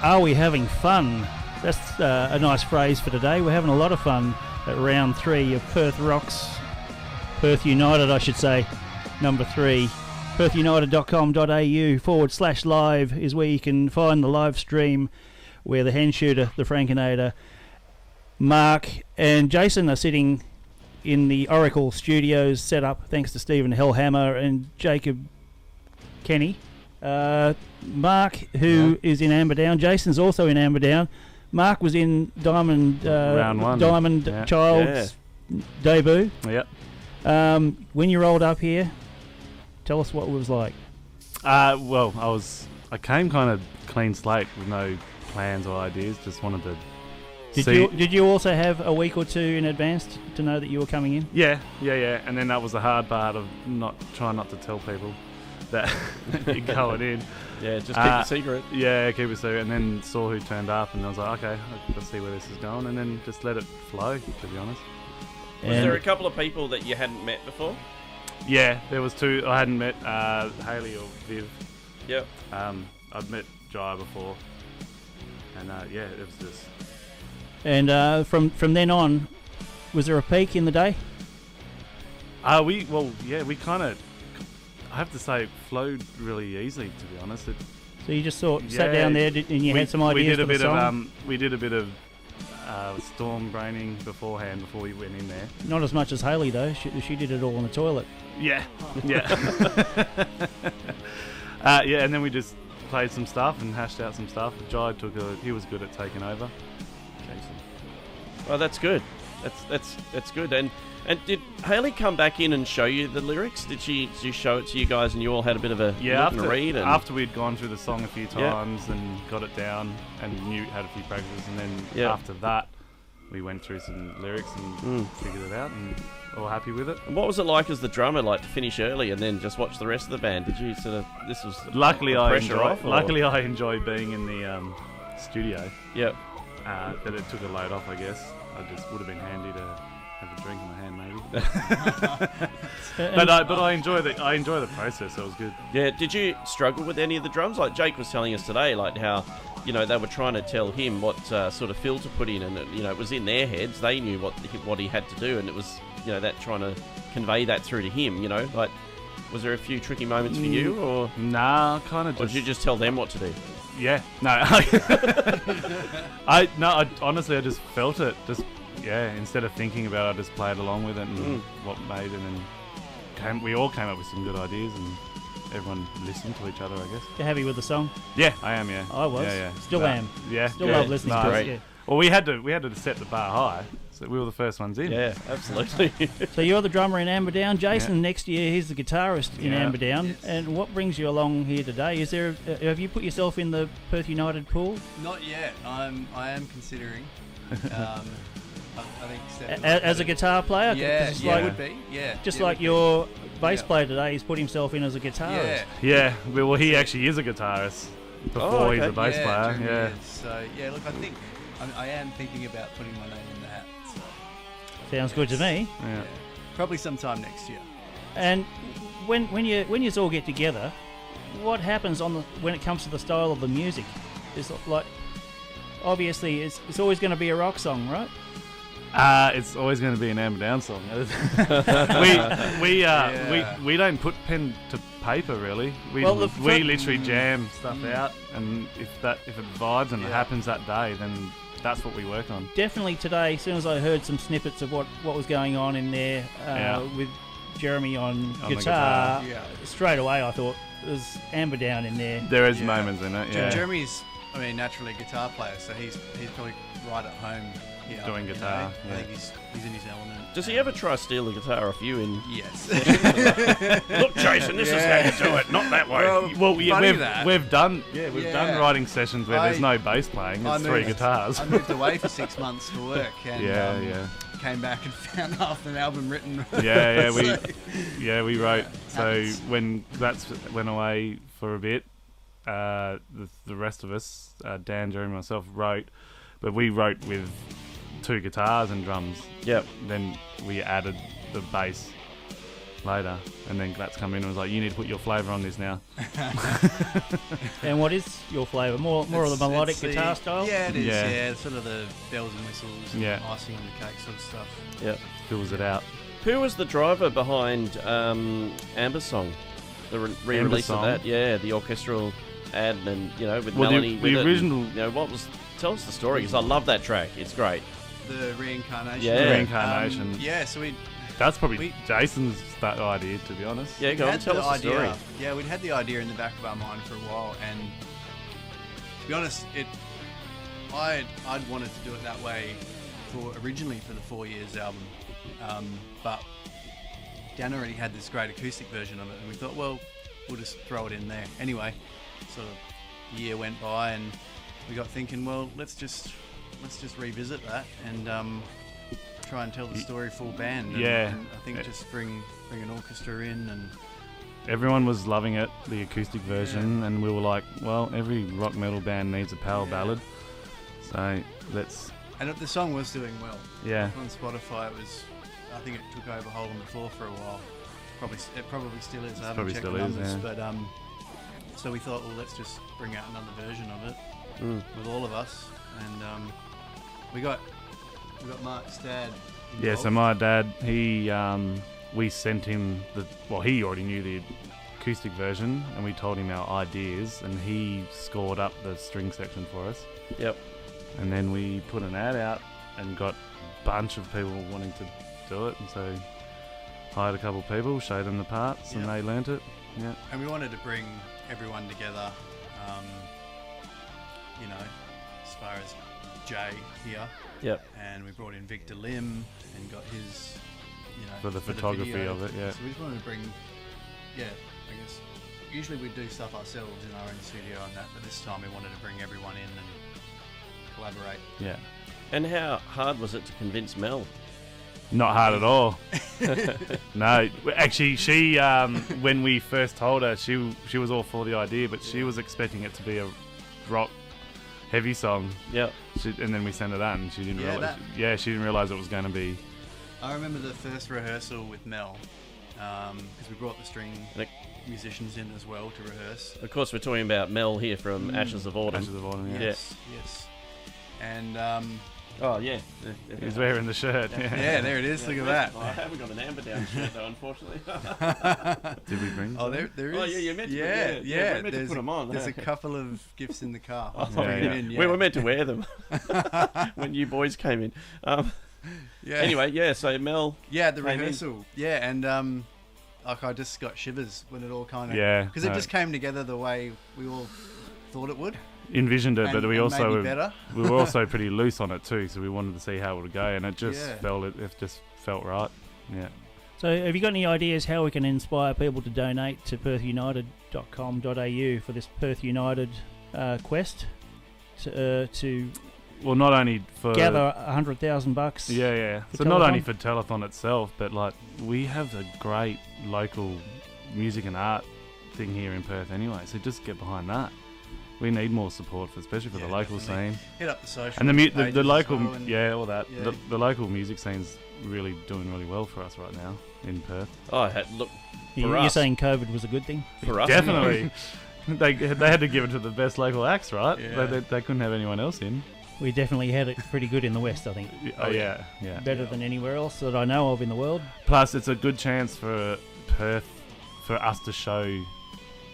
Are we having fun? That's a nice phrase for today. We're having a lot of fun at round 3 of Perth Perth United, I should say, number 3. perthunited.com.au/live is where you can find the live stream where the hen shooter, the Frankinator, Mark and Jason are sitting in the Oracle Studios set up thanks to Stephen Helhammer and Jacob Kenny. Mark, who is in AMBERDOWN. Jason's also in AMBERDOWN. Mark was in Diamond round 1. Diamond Child's debut. Yep. When you rolled up here, tell us what it was like. Well, I came kind of clean slate with no plans or ideas. Just wanted to see. Did you also have a week or two in advance to know that you were coming in? Yeah. And then that was the hard part of trying not to tell people that you're going in. Yeah, just keep it secret. Yeah, keep it secret. And then saw who turned up, and I was like, okay, let's see where this is going, and then just let it flow. To be honest. Was there a couple of people that you hadn't met before? Yeah, there was 2 I hadn't met, Hayley or Viv. Yep. I'd met Jaya before, and it was just. And from then on, was there a peak in the day? We kind of, I have to say, it flowed really easily. To be honest, so you just sat down there and you had some ideas for the song? We did a bit of storm braining beforehand before we went in there. Not as much as Hayley though. She did it all in the toilet. Yeah. And then we just played some stuff and hashed out some stuff. Jai he was good at taking over. Jason. Well, that's good. That's good. And did Hayley come back in and show you the lyrics? Did she show it to you guys and you all had a bit of a look and read? After we'd gone through the song a few times and got it down and had a few practices, and then after that we went through some lyrics and figured it out and all happy with it. And what was it like as the drummer, like to finish early and then just watch the rest of the band? Did you sort of, this was luckily I pressure enjoy being in the studio. Yep. But it took a load off, I guess. I just would have been handy to have a drink in my hand, maybe. but I enjoy the process. So it was good. Yeah. Did you struggle with any of the drums? Like Jake was telling us today, like how they were trying to tell him what sort of fill to put in, and it was in their heads. They knew what he had to do, and it was that trying to convey that through to him. Like was there a few tricky moments for you, or nah, kind of? Or did you just tell them what to do? Yeah. No. I honestly just felt it. Instead of thinking about it, I just played along with it and what made it, and we all came up with some good ideas, and everyone listened to each other, I guess. You're happy with the song? Yeah, I am. Yeah, I was. Yeah. Still am. Yeah, still love listening to it. Yeah. Well, we had to set the bar high, so we were the first ones in. Yeah, absolutely. So you're the drummer in AMBERDOWN. Jason, next year he's the guitarist in AMBERDOWN. Yes. And what brings you along here today? Is there? Have you put yourself in the Perth United pool? Not yet. I am considering. I think as a guitar player? Would be. Yeah. Just like your bass player today, he's put himself in as a guitarist. Yeah. Well, he actually is a guitarist before he's a bass player. Yeah. So look, I think I am thinking about putting my name in the hat. So. Sounds good to me. Yeah. Probably sometime next year. And when you all get together, what happens when it comes to the style of the music? Is like obviously it's always going to be a rock song, right? It's always going to be an AMBERDOWN song. we don't put pen to paper really. We literally jam stuff out, and if it vibes and it happens that day, then that's what we work on. Definitely today, as soon as I heard some snippets of what was going on in there with Jeremy on guitar, straight away I thought there's AMBERDOWN in there. There is moments in it. Yeah. Jeremy's, naturally a guitar player, so he's probably right at home. Doing guitar. I think he's in his element. Does he ever try to steal the guitar off you? Yes. Look, Jason, this is how you do it, not that way. We've done done writing sessions where there's no bass playing. It's 3 guitars. I moved away for 6 months for work, and came back and found half an album written. We wrote. So when that went away for a bit, the rest of us, Dan, Jeremy, myself, wrote, but we wrote with 2 guitars and drums. Yep. Then we added the bass later, and then Glatz come in and was like, "You need to put your flavour on this now." And what is your flavour? More of the melodic guitar style? Yeah, it is. Yeah. Yeah, sort of the bells and whistles, and icing on the cake sort of stuff. Yeah. Fills it out. Who was the driver behind Amber's song? The re-release of Song? that? Yeah, the orchestral ad, and with Well, Melanie. the with it, original. and, what was? Tell us the story, because I love that track. It's great. The reincarnation. Yeah. Reincarnation. Yeah, so That's probably Jason's idea, to be honest. Yeah, go on, tell us the story. Yeah, we'd had the idea in the back of our mind for a while, and to be honest, I'd wanted to do it that way originally for the 4 Years album, but Dan already had this great acoustic version of it, and we thought, well, we'll just throw it in there. Anyway, sort of a year went by, and we got thinking, well, let's just revisit that and try and tell the story full band. And I think just bring an orchestra in, and everyone was loving it, the acoustic version, and we were like, well, every rock metal band needs a power ballad, so let's. And the song was doing well. Yeah. On Spotify, I think it took over Hole in the Floor for a while. It probably still is. I haven't checked the numbers, but so we thought, well, let's just bring out another version of it with all of us, and we got Mark's dad involved. Yeah, so my dad, we sent him he already knew the acoustic version, and we told him our ideas, and he scored up the string section for us. Yep. And then we put an ad out and got a bunch of people wanting to do it, and so hired a couple of people, showed them the parts, and they learnt it. Yeah. And we wanted to bring everyone together, as far as Jay here. Yep. And we brought in Victor Lim and got his, for the photography video. of it, yeah. So we just wanted to bring, I guess, usually we do stuff ourselves in our own studio and that, but this time we wanted to bring everyone in and collaborate. Yeah. And how hard was it to convince Mel? Not hard at all. No, actually, she when we first told her, she was all for the idea, but she was expecting it to be a rock heavy song. Yeah. And then we sent it out, and she didn't realize. She didn't realize it was going to be. I remember the first rehearsal with Mel, because we brought the string musicians in as well to rehearse. Of course, we're talking about Mel here from Ashes of Autumn. Ashes of Autumn, yeah. Yes. And oh yeah, he's wearing the shirt. Yeah, there it is. Look at that. I haven't got an AMBERDOWN shirt though, unfortunately. Did we bring? Oh, there is. Oh yeah, you meant to. Yeah. We're meant to put them on. There's a couple of gifts in the car. We were meant to wear them when you boys came in. Anyway, so Mel. Yeah, the rehearsal. Yeah, and I just got shivers when it all kind of. Yeah. Because it just came together the way we all thought it would. Envisioned it, but we also we were also pretty loose on it too, so we wanted to see how it would go, and it just felt right. Yeah. So have you got any ideas how we can inspire people to donate to perthunited.com.au for this Perth United quest to well, not only for gather $100,000? Yeah. So Telethon? Not only for Telethon itself, but like we have a great local music and art thing here in Perth anyway. So just get behind that. We need more support, especially for the local scene. Hit up the social and the local, well all that. Yeah. The local music scene's really doing really well for us right now in Perth. Oh, look. You're saying COVID was a good thing for us? Definitely. they had to give it to the best local acts, right? Yeah. They couldn't have anyone else in. We definitely had it pretty good in the West, I think. Oh yeah. Better than anywhere else that I know of in the world. Plus, it's a good chance for Perth, for us to show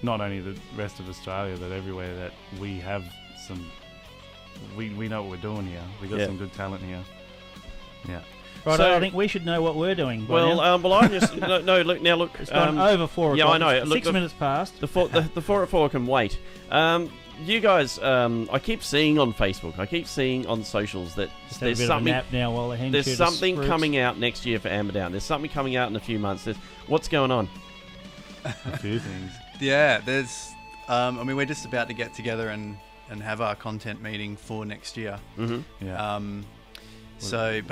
not only the rest of Australia, but everywhere that we have some. We know what we're doing here. We got some good talent here. Yeah. Right, so, I think we should know what we're doing. I just look. It's gone over 4 o'clock. Yeah, I know. 6 minutes past. The 4 at 4 can wait. You guys, I keep seeing on Facebook, I keep seeing on socials that there's something now while the there's something coming out next year for AMBERDOWN. There's something coming out in a few months. What's going on? A few things. Yeah, there's. We're just about to get together and have our content meeting for next year. Mm-hmm. Yeah. There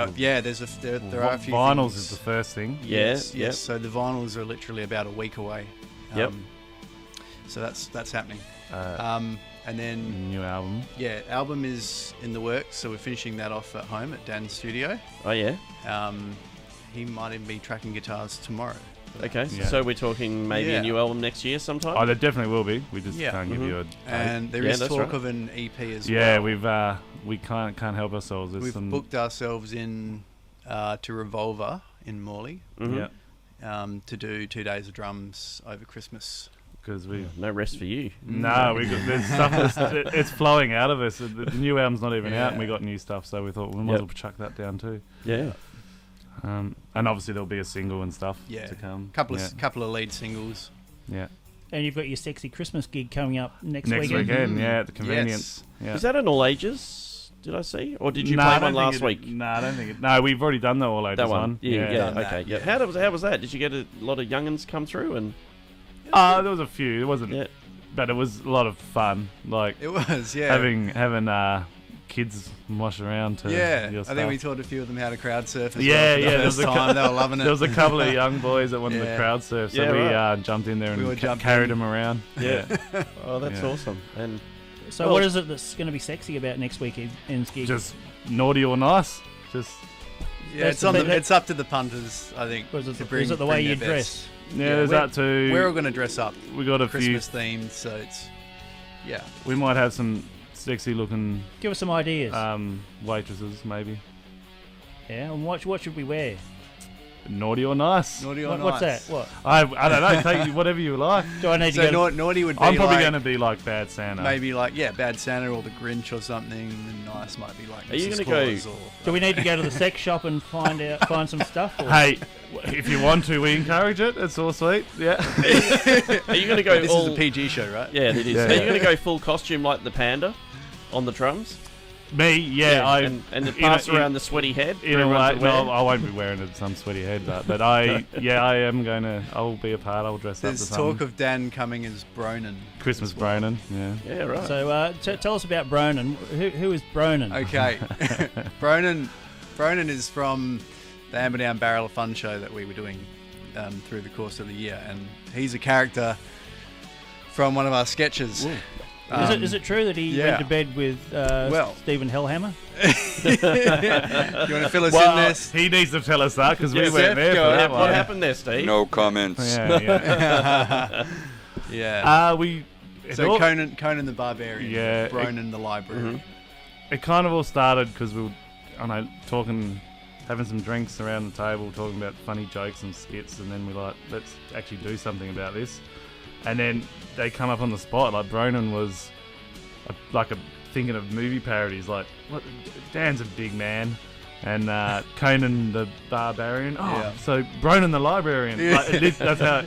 are a few vinyls things. is the first thing. Yes. So the vinyls are literally about a week away. So that's happening. And then new album. Yeah, album is in the works. So we're finishing that off at home at Dan's studio. Oh yeah. He might even be tracking guitars tomorrow. Okay, Yeah. so we're talking maybe Yeah. a new album next year sometime? Oh, there definitely will be. We just Yeah. can't give you a date. And there Yeah, is that's talk right. of an EP as Yeah, well. we can't help ourselves. There's We've some, booked ourselves in to Revolver in Morley Mhm. yeah, to do 2 days of drums over Christmas. because we. No rest for you. No, there's stuff it's flowing out of us. The new album's not even out, and we got new stuff, so we thought we might as well chuck that down too. Yeah. And obviously there'll be a single and stuff Yeah. to come. Couple yeah. of lead singles. Yeah. And you've got your sexy Christmas gig coming up next Next weekend. weekend, yeah, at the Convenience. Yeah. Is that an all ages? Did I see, or did you No, play I don't one think last week? No, I don't think it. No, we've already done the all ages That one. Yeah. Done that, Okay. Yeah. yeah. How was that? Did you get a lot of young'uns come through? And There was a few. It wasn't, yeah. but it was a lot of fun. Like It was, yeah. having kids wash around to Yeah, your I stuff. think we taught a few of them how to crowd surf as Yeah, well for yeah, the there was first a time. They were loving it. There was a couple of young boys that wanted to Yeah. crowd surf, so Yeah, we right. jumped in there We were and jumping carried in. them around. Yeah. Oh, that's Yeah. awesome. And So Well- what is it that's going to be sexy about next weekend's gig? Just naughty or nice. Just Yeah, That's it's the on thing that- it's up to the punters, I think. Or is it, to is it the way bring you their dress? yeah, Yeah, there's we're- that too. We're all going to dress up We got a Christmas few. themed, so it's yeah. We might have some sexy looking Give us some ideas. waitresses, maybe. Yeah, and what should we wear? Naughty or nice. Naughty or What's that? nice. What? I don't know. Take whatever you like. Do I need to So go? naughty would be I'm probably like, going to be like Bad Santa. maybe like Bad Santa or the Grinch or something. And nice might be like Are you Mrs. gonna Claus go- or Do we need to go to the sex shop and find some stuff? Or? Hey, if you want to, we encourage it. It's all sweet. Yeah. are you going to go this all? is a PG show, right? Yeah, it is. Yeah, Are you yeah. going to go full costume like the panda on the drums? Me, yeah. and pass around the sweaty head. for In a everyone way, to wear? no, I won't be wearing some sweaty head, but I am going to. I'll be a part. I'll dress There's up to talk something. of Dan coming as Bronan. Christmas Bronan. Yeah. Yeah, right. So tell us about Bronan. Who is Bronan? Okay, Bronan is from the AMBERDOWN Barrel of Fun show that we were doing through the course of the year, and he's a character from one of our sketches. Is it true that he yeah. went to bed with Stephen Helhammer? You want to fill us in Well, this? he needs to tell us that because we Yes, weren't Seth, there go for ahead. that What one. happened there, Steve? No comments. Yeah. Yeah. We. So Conan the Barbarian, Yeah, Bronan the Library. It kind of all started because we were, I don't know, talking, having some drinks around the table, talking about funny jokes and skits, and then we like, let's actually do something about this. And then they come up on the spot. Like Bronan was thinking of movie parodies. Like, what? Dan's a big man, and Conan the Barbarian. Oh, Yeah. so Bronan the Librarian. Yeah. Like, that's how.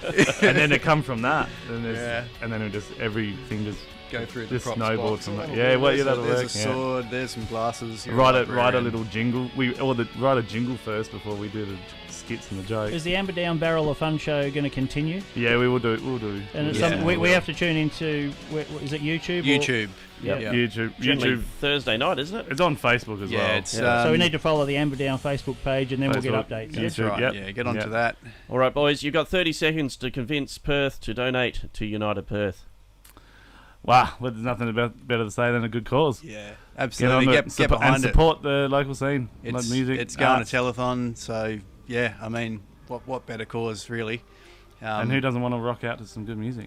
And then it come from that, and, Yeah. and then it just everything just. Go through the Just prop snowballed spots. from that. Oh, Yeah, well, yeah, there's that'll a work, yeah. sword. There's some glasses. You're Write a librarian. little jingle. Write a jingle first before we do the skits and the jokes. Is the AMBERDOWN Barrel of Fun show going to continue? Yeah, we will do. We'll do. And it's Yeah. something we have to tune into. Is it YouTube? or- YouTube. Yep. Yeah. YouTube. Generally YouTube. Thursday night, isn't it? It's on Facebook as Yeah, well. it's So we need to follow the AMBERDOWN Facebook page, and then we'll get Facebook. updates. Yeah. That's YouTube, right. yep. Yeah, get onto Yep. that. All right, boys, you've got 30 seconds to convince Perth to donate to United Perth. Wow, well, there's nothing better to say than a good cause. Yeah, Get absolutely. on Get it, behind and it. support the local scene, like music. It's going arts. to Telethon, so yeah. I mean, what better cause, really? And who doesn't want to rock out to some good music?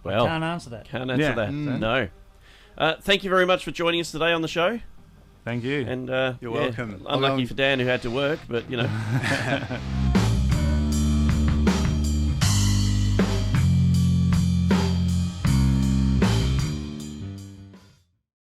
Well, Can't answer that. can't answer Yeah. that. Mm. No. Thank you very much for joining us today on the show. Thank you. And You're welcome. Unlucky Well, for Dan who had to work, but you know.